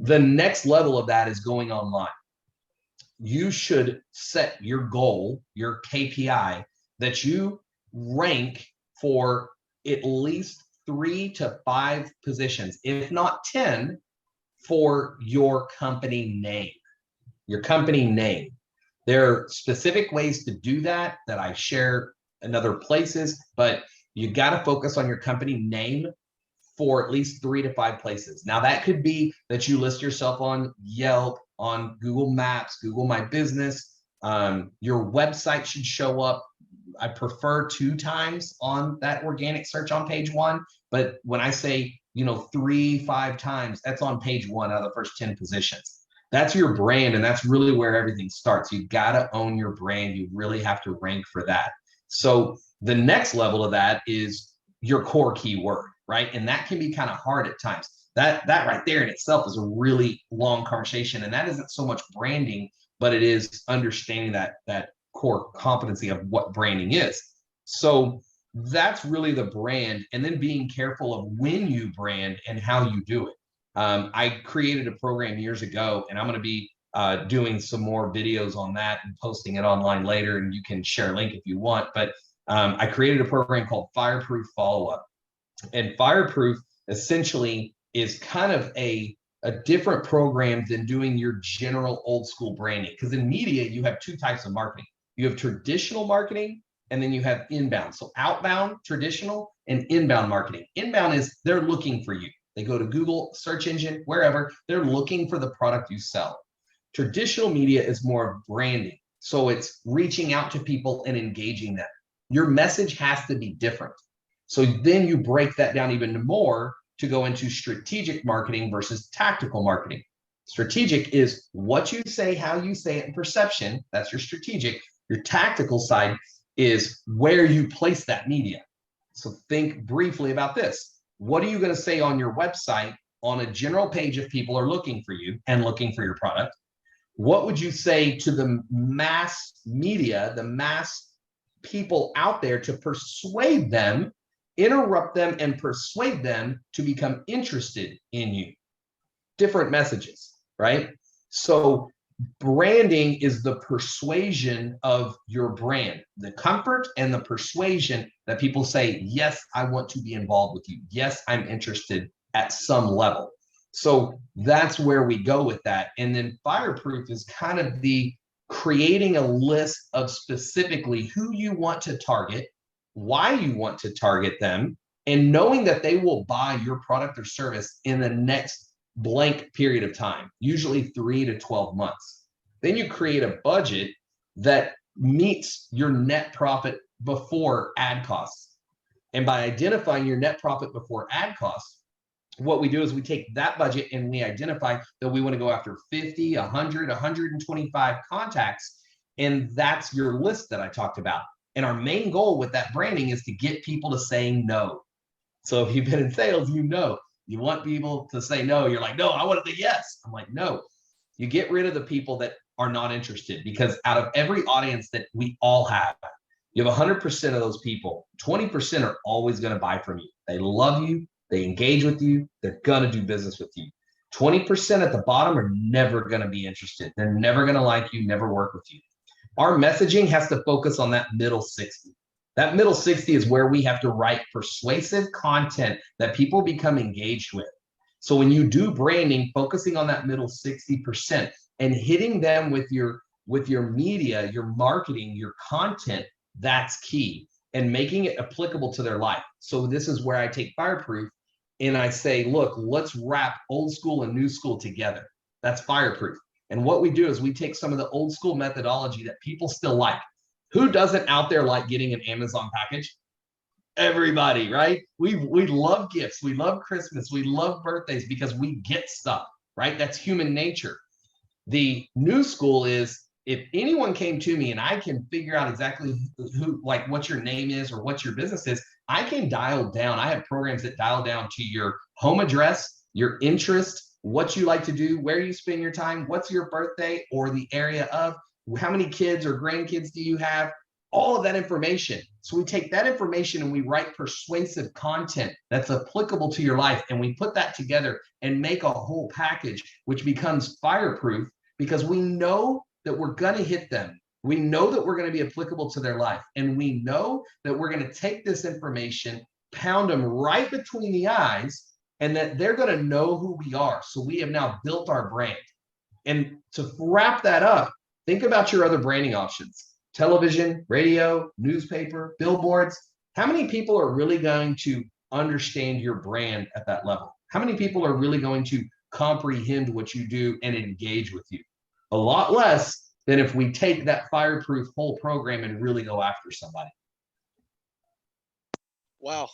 The next level of that is going online. You should set your goal, your KPI, that you rank for at least 3 to 5 positions, if not 10, for your company name. Your company name. There are specific ways to do that I share in other places, but you got to focus on your company name for at least 3 to 5 places. Now, that could be that you list yourself on Yelp, on Google Maps, Google My Business. Your website should show up. I prefer 2 times on that organic search on page 1. But when I say, 3-5 times, that's on page 1 out of the first 10 positions. That's your brand, and that's really where everything starts. You got to own your brand. You really have to rank for that. So the next level of that is your core keyword, right? And that can be kind of hard at times. That right there in itself is a really long conversation, and that isn't so much branding, but it is understanding that core competency of what branding is. So that's really the brand, and then being careful of when you brand and how you do it. I created a program years ago, and I'm going to be doing some more videos on that and posting it online later, and you can share a link if you want. But I created a program called Fireproof Follow-Up. And Fireproof essentially is kind of a different program than doing your general old school branding. Because in media, you have 2 types of marketing. You have traditional marketing, and then you have inbound. So outbound, traditional, and inbound marketing. Inbound is they're looking for you. They go to Google, search engine, wherever, they're looking for the product you sell. Traditional media is more branding. So it's reaching out to people and engaging them. Your message has to be different. So then you break that down even more to go into strategic marketing versus tactical marketing. Strategic is what you say, how you say it, and perception. That's your strategic. Your tactical side is where you place that media. So think briefly about this. What are you going to say on your website on a general page if people are looking for you and looking for your product? What would you say to the mass media, the mass people out there to persuade them, interrupt them, and persuade them to become interested in you? Different messages, right? So branding is the persuasion of your brand, the comfort and the persuasion that people say, yes, I want to be involved with you. Yes, I'm interested at some level. So that's where we go with that. And then Fireproof is kind of the creating a list of specifically who you want to target, why you want to target them, and knowing that they will buy your product or service in the next blank period of time, usually 3 to 12 months. Then you create a budget that meets your net profit before ad costs. And by identifying your net profit before ad costs, what we do is we take that budget and we identify that we want to go after 50, 100, 125 contacts. And that's your list that I talked about. And our main goal with that branding is to get people to say no. So if you've been in sales, you want people to say no. You're like, no, I want the yes. I'm like, no. You get rid of the people that are not interested, because out of every audience that we all have, you have 100% of those people. 20% are always going to buy from you. They love you. They engage with you. They're going to do business with you. 20% at the bottom are never going to be interested. They're never going to like you, never work with you. Our messaging has to focus on that middle 60. That middle 60 is where we have to write persuasive content that people become engaged with. So when you do branding, focusing on that middle 60% and hitting them with your media, your marketing, your content, that's key, and making it applicable to their life. So this is where I take Fireproof and I say, look, let's wrap old school and new school together. That's Fireproof. And what we do is we take some of the old school methodology that people still like. Who doesn't out there like getting an Amazon package? Everybody, right? We love gifts. We love Christmas. We love birthdays because we get stuff, right? That's human nature. The new school is if anyone came to me and I can figure out exactly who, like what your name is or what your business is, I can dial down. I have programs that dial down to your home address, your interest, what you like to do, where you spend your time, what's your birthday or the area of, how many kids or grandkids do you have, all of that information. So we take that information and we write persuasive content that's applicable to your life. And we put that together and make a whole package, which becomes Fireproof because we know that we're going to hit them. We know that we're going to be applicable to their life. And we know that we're going to take this information, pound them right between the eyes, and that they're going to know who we are. So we have now built our brand. And to wrap that up, think about your other branding options. Television, radio, newspaper, billboards. How many people are really going to understand your brand at that level? How many people are really going to comprehend what you do and engage with you? A lot less than if we take that Fireproof whole program and really go after somebody. Wow,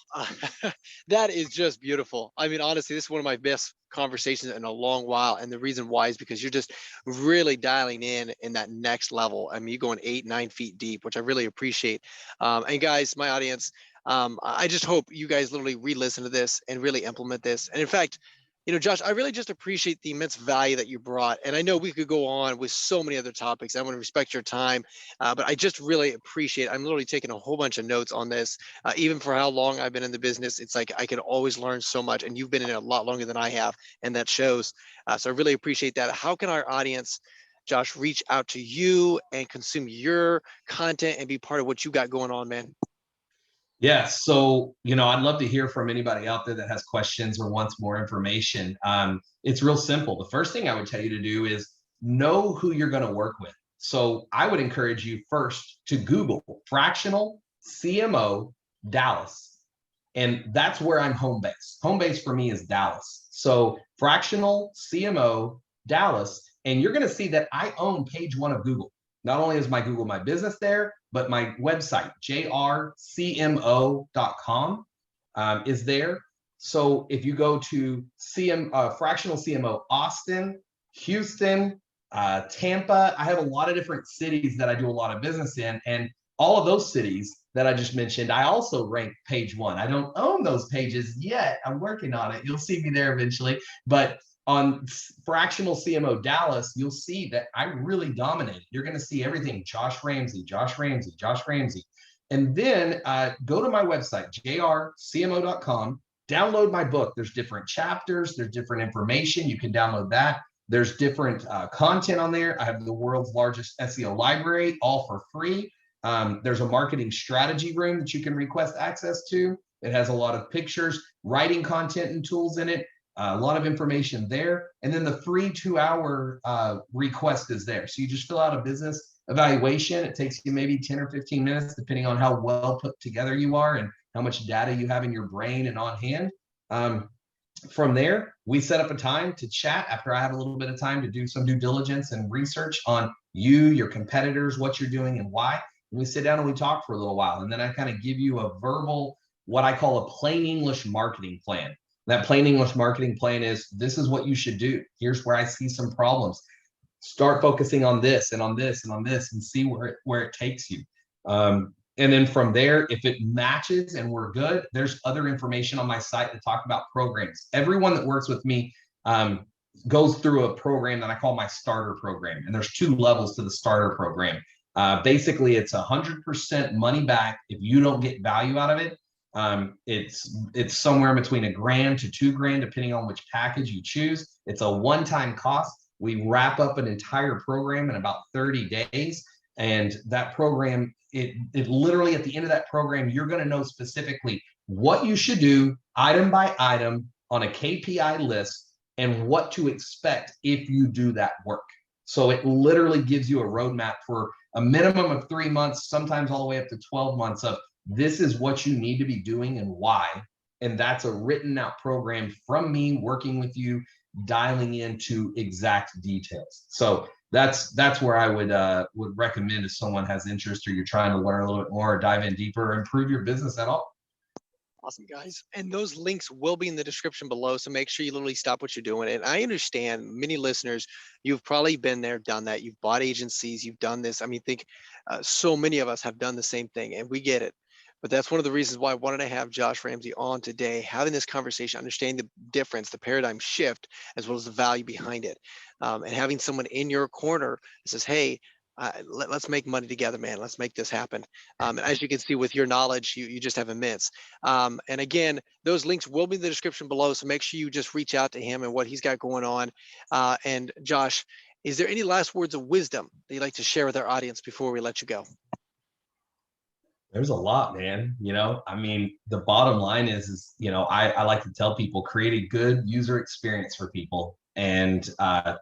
that is just beautiful. I mean, honestly, this is one of my best conversations in a long while. And the reason why is because you're just really dialing in that next level. I mean, you're going 8-9 feet deep, which I really appreciate. And guys, my audience, I just hope you guys literally re-listen to this and really implement this. And in fact, Josh, I really just appreciate the immense value that you brought. And I know we could go on with so many other topics. I want to respect your time, but I just really appreciate, I'm literally taking a whole bunch of notes on this. Even for how long I've been in the business, it's like I can always learn so much. And you've been in it a lot longer than I have, and that shows. So I really appreciate that. How can our audience, Josh, reach out to you and consume your content and be part of what you got going on, man? Yes. So, I'd love to hear from anybody out there that has questions or wants more information. It's real simple. The first thing I would tell you to do is know who you're going to work with. So I would encourage you first to Google fractional CMO Dallas. And that's where I'm home base. Home base for me is Dallas. So fractional CMO Dallas. And you're going to see that I own page 1 of Google. Not only is my Google My Business there, but my website, jrcmo.com, is there. So if you go to fractional CMO Austin, Houston, Tampa, I have a lot of different cities that I do a lot of business in. And all of those cities that I just mentioned, I also rank page 1. I don't own those pages yet. I'm working on it. You'll see me there eventually. But on fractional CMO Dallas, you'll see that I really dominate. You're going to see everything Josh Ramsey, Josh Ramsey, Josh Ramsey. And then go to my website, jrcmo.com, download my book. There's different chapters. There's different information. You can download that. There's different content on there. I have the world's largest SEO library, all for free. There's a marketing strategy room that you can request access to. It has a lot of pictures, writing content and tools in it. A lot of information there. And then the free 2-hour request is there. So you just fill out a business evaluation. It takes you maybe 10 or 15 minutes, depending on how well put together you are and how much data you have in your brain and on hand. From there, we set up a time to chat after I have a little bit of time to do some due diligence and research on you, your competitors, what you're doing and why. And we sit down and we talk for a little while. And then I kind of give you a verbal, what I call a plain English marketing plan. That plain English marketing plan is, this is what you should do. Here's where I see some problems. Start focusing on this and on this and on this and see where it takes you. And then from there, if it matches and we're good, there's other information on my site to talk about programs. Everyone that works with me goes through a program that I call my starter program. And there's 2 levels to the starter program. Basically, it's 100% money back if you don't get value out of it. It's somewhere between $1,000 to $2,000, depending on which package you choose. It's a one-time cost. We wrap up an entire program in about 30 days. And that program, it literally at the end of that program, you're going to know specifically what you should do item by item on a KPI list and what to expect if you do that work. So it literally gives you a roadmap for a minimum of 3 months, sometimes all the way up to 12 months of this is what you need to be doing and why. And that's a written out program from me working with you, dialing into exact details. So that's where I would recommend if someone has interest or you're trying to learn a little bit more, dive in deeper, or improve your business at all. Awesome, guys. And those links will be in the description below. So make sure you literally stop what you're doing. And I understand many listeners, you've probably been there, done that. You've bought agencies, you've done this. I mean, think so many of us have done the same thing, and we get it. But that's one of the reasons why I wanted to have Josh Ramsey on today, having this conversation, understanding the difference, the paradigm shift, as well as the value behind it. And having someone in your corner that says, hey, let's make money together, man. Let's make this happen. And as you can see with your knowledge, you just have immense. And again, those links will be in the description below. So make sure you just reach out to him and what he's got going on. And Josh, is there any last words of wisdom that you'd like to share with our audience before we let you go? There's a lot, man. I mean, the bottom line is I like to tell people, create a good user experience for people. And I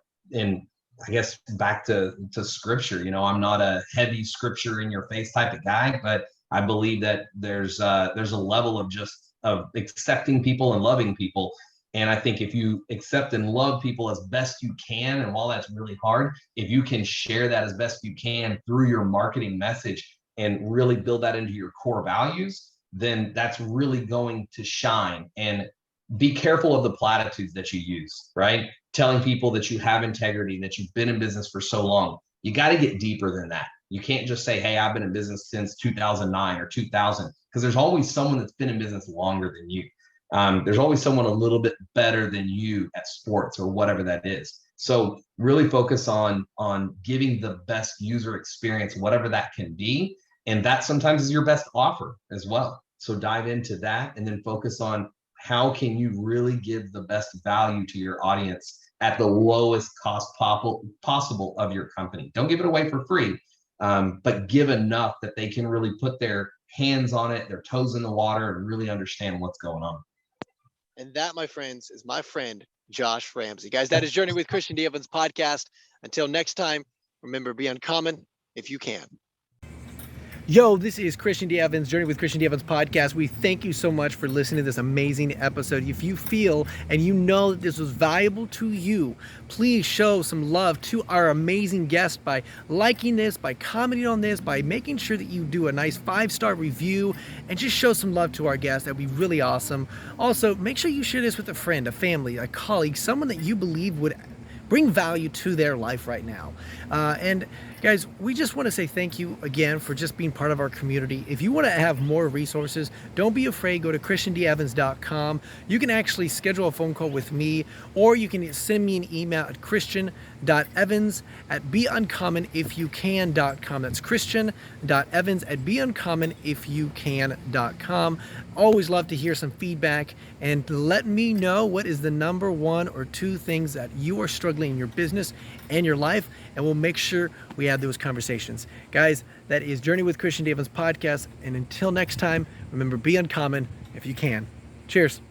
guess back to scripture, I'm not a heavy scripture in your face type of guy, but I believe that there's a level of accepting people and loving people. And I think if you accept and love people as best you can, and while that's really hard, if you can share that as best you can through your marketing message and really build that into your core values, then that's really going to shine. And be careful of the platitudes that you use, right? Telling people that you have integrity, that you've been in business for so long. You got to get deeper than that. You can't just say, hey, I've been in business since 2009 or 2000, because there's always someone that's been in business longer than you. There's always someone a little bit better than you at sports or whatever that is. So really focus on giving the best user experience, whatever that can be. And that sometimes is your best offer as well. So dive into that and then focus on how can you really give the best value to your audience at the lowest cost possible of your company. Don't give it away for free, but give enough that they can really put their hands on it, their toes in the water, and really understand what's going on. And that, my friends, is my friend, Josh Ramsey. Guys, that is Journey with Christian D. Evans podcast. Until next time, remember, be uncommon if you can. Yo, this is Christian D. Evans, Journey with Christian D. Evans podcast. We thank you so much for listening to this amazing episode. If you feel and you know that this was valuable to you, please show some love to our amazing guest by liking this, by commenting on this, by making sure that you do a nice 5-star review and just show some love to our guest. That'd be really awesome. Also, make sure you share this with a friend, a family, a colleague, someone that you believe would bring value to their life right now. And guys, we just want to say thank you again for just being part of our community. If you want to have more resources, don't be afraid. Go to christiandevans.com. You can actually schedule a phone call with me, or you can send me an email at christian.evans@beUncommonIfYouCan.com. That's christian.evans@beUncommonIfYouCan.com. Always love to hear some feedback and let me know what is the number 1 or 2 things that you are struggling in your business and your life, and we'll make sure we have those conversations. Guys, that is Journey with Christian D. Evans podcast, and until next time, remember, be uncommon if you can. Cheers.